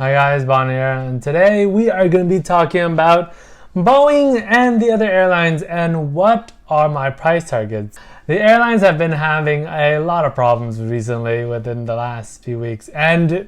Hi guys, Bon here, and today we are going to be talking about Boeing and the other airlines and what are my price targets. The airlines have been having a lot of problems recently within the last few weeks, and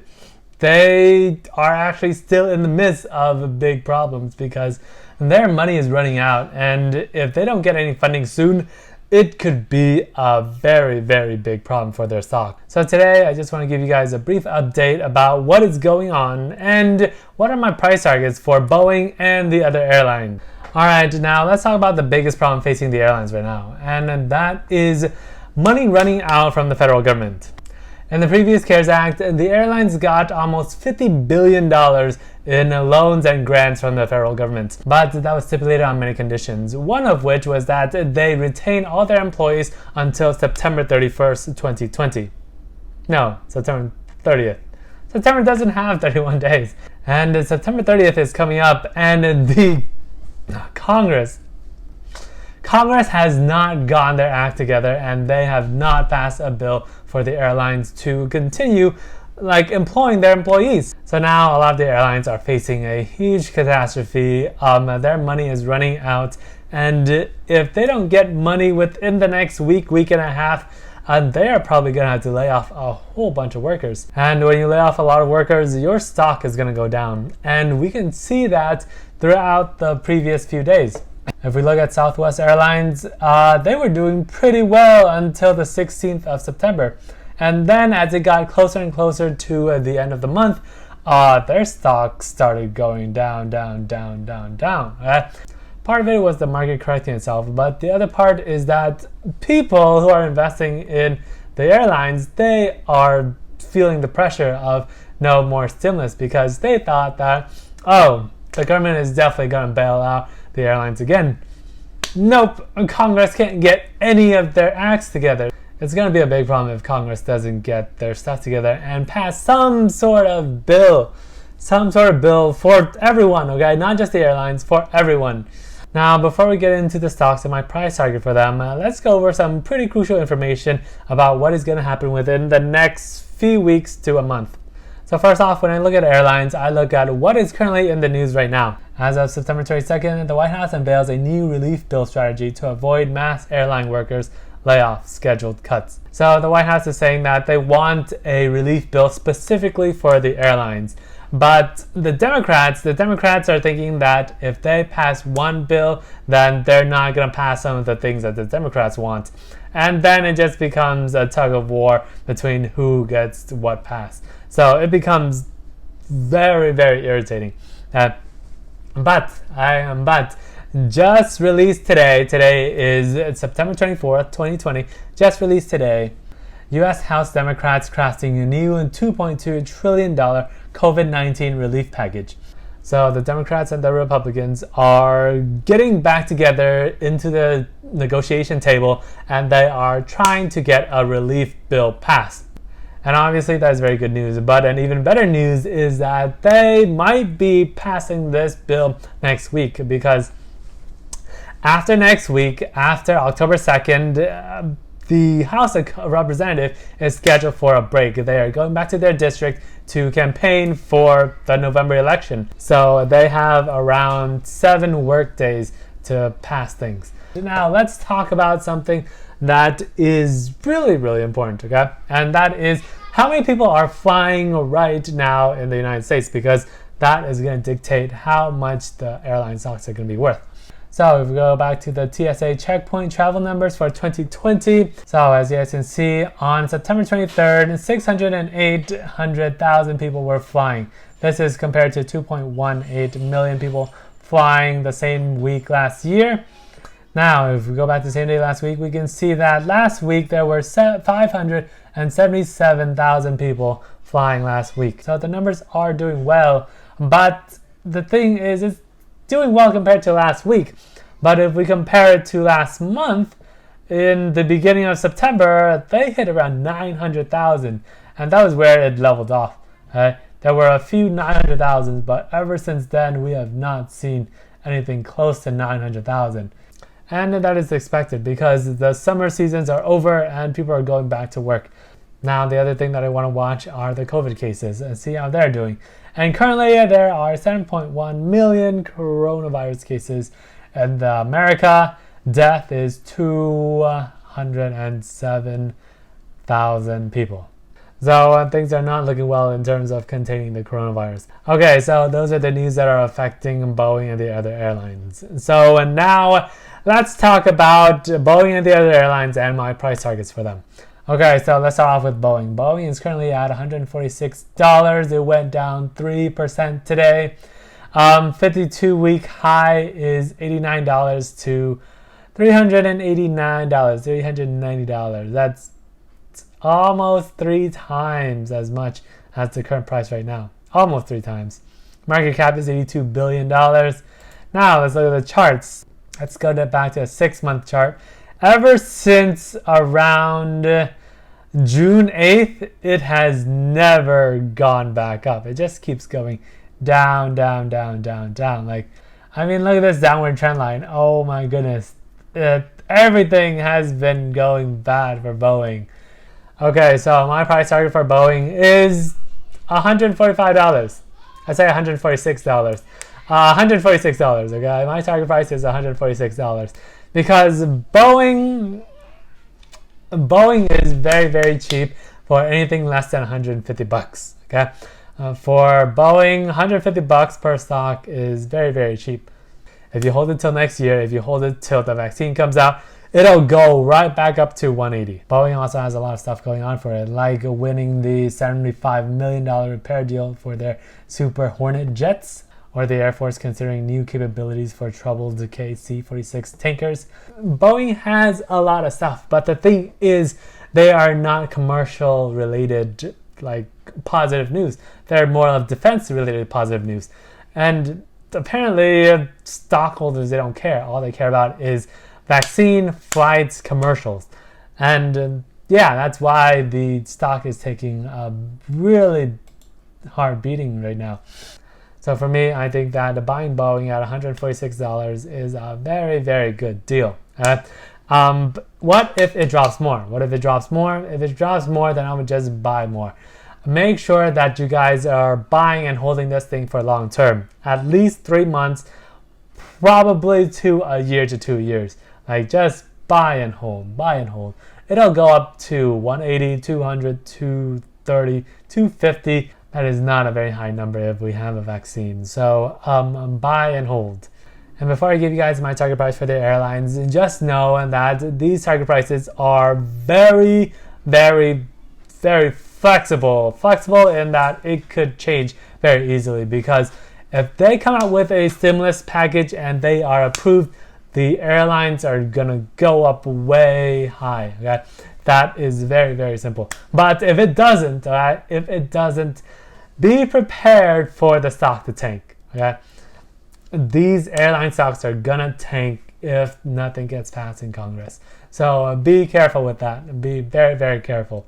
they are actually still in the midst of big problems because their money is running out, and if they don't get any funding soon, it could be a very, very big problem for their stock. So today I just want to give you guys a brief update about what is going on and what are my price targets for Boeing and the other airline. Alright, now let's talk about the biggest problem facing the airlines right now, and that is money running out from the federal government. In the previous CARES Act, the airlines got almost $50 billion in loans and grants from the federal government, but that was stipulated on many conditions, one of which was that they retain all their employees until September 31st, 2020. No, September 30th. September doesn't have 31 days, and September 30th is coming up, and the Congress has not gotten their act together, and they have not passed a bill for the airlines to continue employing their employees. So now a lot of the airlines are facing a huge catastrophe. Their money is running out, and if they don't get money within the next week and a half, they are probably going to have to lay off a whole bunch of workers. And when you lay off a lot of workers, your stock is going to go down, and we can see that throughout the previous few days. If we look at Southwest Airlines, they were doing pretty well until the 16th of September. And then as it got closer and closer to the end of the month, their stock started going down. Part of it was the market correcting itself, but the other part is that people who are investing in the airlines, they are feeling the pressure of no more stimulus because they thought that, the government is definitely going to bail out the airlines again. Nope, Congress can't get any of their acts together. It's going to be a big problem if Congress doesn't get their stuff together and pass some sort of bill for everyone, okay? Not just the airlines, for everyone. Now, before we get into the stocks and my price target for them, let's go over some pretty crucial information about what is going to happen within the next few weeks to a month. So first off, when I look at airlines, I look at what is currently in the news right now. As of September 22nd, the White House unveils a new relief bill strategy to avoid mass airline workers layoff scheduled cuts. So the White House is saying that they want a relief bill specifically for the airlines. But the Democrats are thinking that if they pass one bill, then they're not going to pass some of the things that the Democrats want. And then it just becomes a tug of war between who gets what passed. So it becomes very, very irritating. But just released today is September 24th, 2020, just released today, U.S. House Democrats crafting a new $2.2 trillion COVID-19 relief package. So the Democrats and the Republicans are getting back together into the negotiation table, and they are trying to get a relief bill passed. And obviously that is very good news, but an even better news is that they might be passing this bill next week, because after next week, after October 2nd, the House of Representatives is scheduled for a break. They are going back to their district to campaign for the November election. So they have around 7 work days to pass things. Now let's talk about something that is really, really important, okay? And that is how many people are flying right now in the United States, because that is going to dictate how much the airline stocks are going to be worth. So if we go back to the TSA checkpoint travel numbers for 2020, so as you guys can see, on September 23rd, 608,000 people were flying. This is compared to 2.18 million people flying the same week last year. Now, if we go back to the same day last week, we can see that last week there were 577,000 people flying last week. So the numbers are doing well, but the thing is, it's doing well compared to last week. But if we compare it to last month, in the beginning of September, they hit around 900,000, and that was where it leveled off. There were a few 900,000, but ever since then, we have not seen anything close to 900,000. And that is expected because the summer seasons are over and people are going back to work. Now, the other thing that I want to watch are the COVID cases and see how they're doing. And currently there are 7.1 million coronavirus cases in America. Death is 207,000 people. So things are not looking well in terms of containing the coronavirus. Okay, so those are the news that are affecting Boeing and the other airlines. So now let's talk about Boeing and the other airlines and my price targets for them. Okay, so let's start off with Boeing. Boeing is currently at $146. It went down 3% today. 52-week high is $89 to $390. That's almost 3 times as much as the current price right now. Almost 3 times. Market cap is $82 billion. Now let's look at the charts. Let's go back to a 6-month chart. Ever since around June 8th, it has never gone back up. It just keeps going down, down, down, down, down. Like, I mean, look at this downward trend line. Oh my goodness. Everything has been going bad for Boeing. Okay, so my price target for Boeing is $145. I say $146. $146, okay? My target price is $146 because Boeing is very, very cheap for anything less than $150, okay? For Boeing, $150 per stock is very, very cheap. If you hold it till next year, if you hold it till the vaccine comes out, it'll go right back up to $180. Boeing also has a lot of stuff going on for it, like winning the $75 million repair deal for their Super Hornet jets, or the Air Force considering new capabilities for troubled KC-46 tankers. Boeing has a lot of stuff, but the thing is, they are not commercial related, like positive news. They're more of defense related positive news. And apparently, stockholders, they don't care. All they care about is vaccine, flights, commercials. And yeah, that's why the stock is taking a really hard beating right now. So for me, I think that buying Boeing at $146 is a very, very good deal. What if it drops more? What if it drops more? If it drops more, then I would just buy more. Make sure that you guys are buying and holding this thing for long term. At least 3 months, probably to a year to 2 years. Like, just buy and hold, buy and hold. It'll go up to 180, 200, 230, 250. That is not a very high number if we have a vaccine. So buy and hold. And before I give you guys my target price for the airlines, just know that these target prices are very, very, very flexible. Flexible in that it could change very easily, because if they come out with a stimulus package and they are approved, the airlines are gonna go up way high. Okay, that is very, very simple. But if it doesn't, be prepared for the stock to tank. Okay, these airline stocks are gonna tank if nothing gets passed in Congress. So be careful with that. Be very, very careful.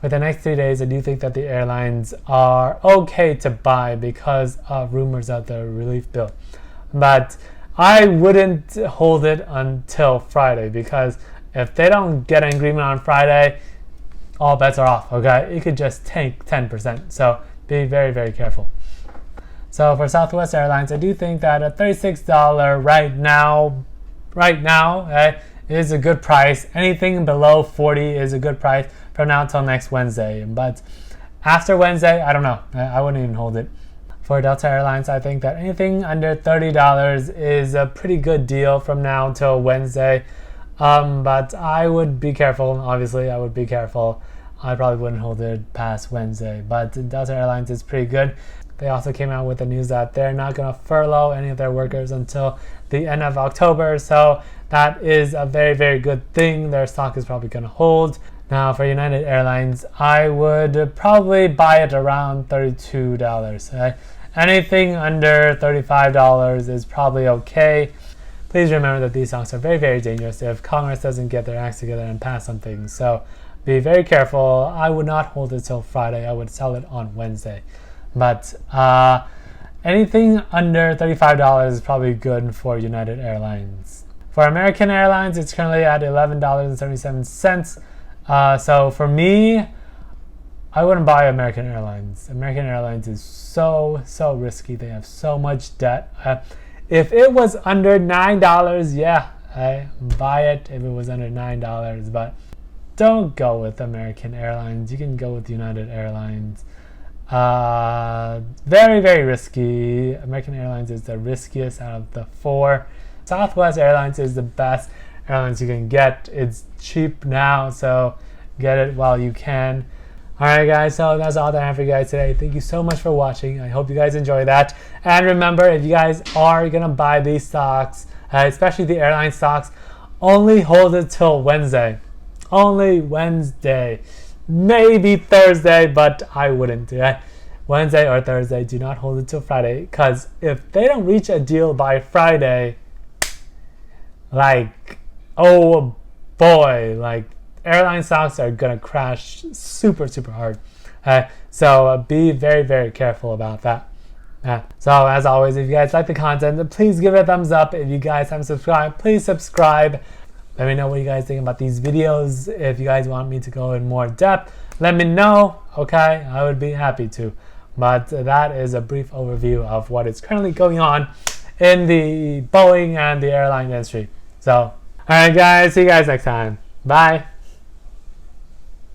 For the next 3 days, I do think that the airlines are okay to buy because of rumors of the relief bill. But I wouldn't hold it until Friday, because if they don't get an agreement on Friday, all bets are off, okay? It could just tank 10%. So be very, very careful. So for Southwest Airlines, I do think that a $36 right now, is a good price. Anything below 40 is a good price from now until next Wednesday. But after Wednesday, I don't know. I wouldn't even hold it. For Delta Airlines, I think that anything under $30 is a pretty good deal from now until Wednesday. But I would be careful. Obviously, I would be careful. I probably wouldn't hold it past Wednesday. But Delta Airlines is pretty good. They also came out with the news that they're not going to furlough any of their workers until the end of October. So that is a very, very good thing. Their stock is probably going to hold. Now for United Airlines, I would probably buy it around $32. Okay? Anything under $35 is probably okay. Please remember that these stocks are very, very dangerous if Congress doesn't get their acts together and pass some things. So be very careful. I would not hold it till Friday. I would sell it on Wednesday. But anything under $35 is probably good for United Airlines. For American Airlines, it's currently at $11.77. So for me, I wouldn't buy American Airlines. American Airlines is so risky. They have so much debt. If it was under $9, yeah, I buy it if it was under $9, but don't go with American Airlines. You can go with United Airlines. Very risky. American Airlines is the riskiest out of the four. Southwest Airlines is the best airlines you can get. It's cheap now, so get it while you can. Alright guys, so that's all that I have for you guys today. Thank you so much for watching. I hope you guys enjoy that. And remember, if you guys are gonna buy these stocks, especially the airline stocks, only hold it till Wednesday. Only Wednesday. Maybe Thursday, but I wouldn't do it. Wednesday or Thursday. Do not hold it till Friday, because if they don't reach a deal by Friday, like, oh boy, like airline stocks are gonna crash super hard. So be very careful about that. So as always, if you guys like the content, please give it a thumbs up. If you guys haven't subscribed, please subscribe. Let me know what you guys think about these videos. If you guys want me to go in more depth, let me know. Okay, I would be happy to. But that is a brief overview of what is currently going on in the Boeing and the airline industry. So, alright guys, see you guys next time. Bye.